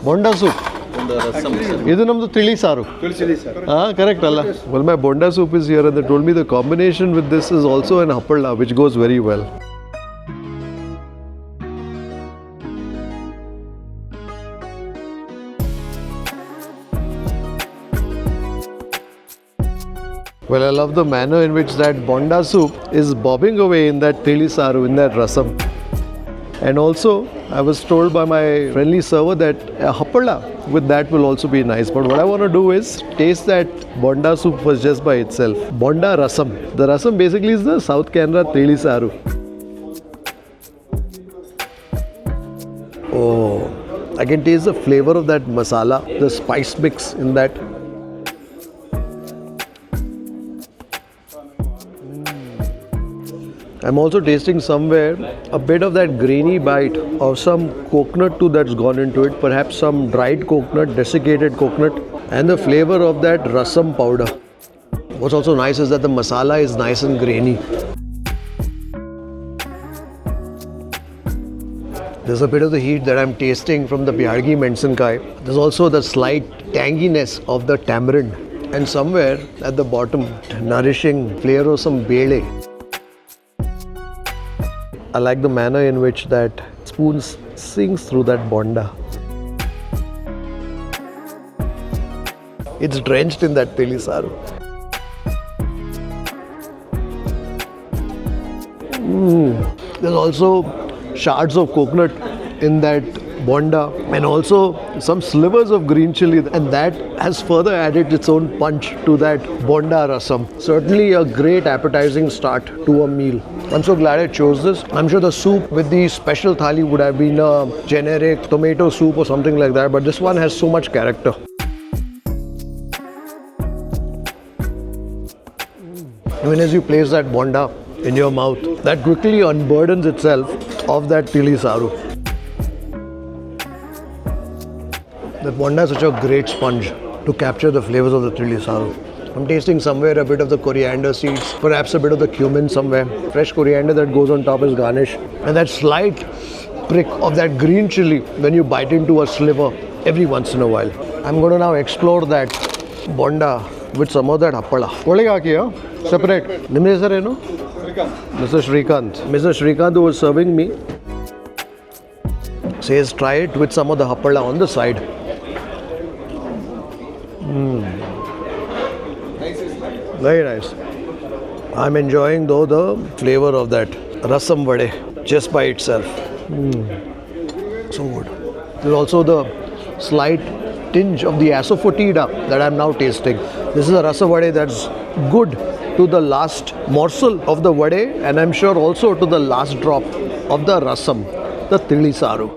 Bonda soup. Bonda Rasam. This is the Tili Saru. Correct. Well, my Bonda soup is here and they told me the combination with this is also an hapala, which goes very well. Well, I love the manner in which that Bonda soup is bobbing away in that Tili Saru, in that rasam. And also, I was told by my friendly server that a hapala with that will also be nice. But what I want to do is taste that Bonda soup first just by itself. Bonda Rasam. The rasam basically is the South Canara Tili Saru. Oh, I can taste the flavor of that masala, the spice mix in that. I'm also tasting somewhere a bit of that grainy bite of some coconut too that's gone into it, perhaps some dried coconut, desiccated coconut, and the flavor of that rasam powder. What's also nice is that the masala is nice and grainy. There's a bit of the heat that I'm tasting from the Bhyargi Mensankai. There's also the slight tanginess of the tamarind, and somewhere at the bottom, nourishing flavor of some bele. I like the manner in which that spoon sinks through that bonda. It's drenched in that Tili Saru. There's also shards of coconut in that bonda and also some slivers of green chili, and that has further added its own punch to that Bonda Rasam. Certainly a great appetizing start to a meal. I'm so glad I chose this. I'm sure the soup with the special thali would have been a generic tomato soup or something like that, but this one has so much character. Even as you place that bonda in your mouth, that quickly unburdens itself of that Tili Saru. The bonda is such a great sponge to capture the flavors of the Tili Saru. I'm tasting somewhere a bit of the coriander seeds, perhaps a bit of the cumin somewhere. Fresh coriander that goes on top as garnish. And that slight prick of that green chili when you bite into a sliver every once in a while. I'm going to now explore that bonda with some of that hapala. Separate. Mr. Shrikant. Mr. Shrikant, who was serving me, says try it with some of the hapala on the side. Very nice. I'm enjoying though the flavor of that rasam vade just by itself. So good. There's also the slight tinge of the asafoetida that I'm now tasting. This is a rasa vade that's good to the last morsel of the vade, and I'm sure also to the last drop of the rasam, the Tili Saru.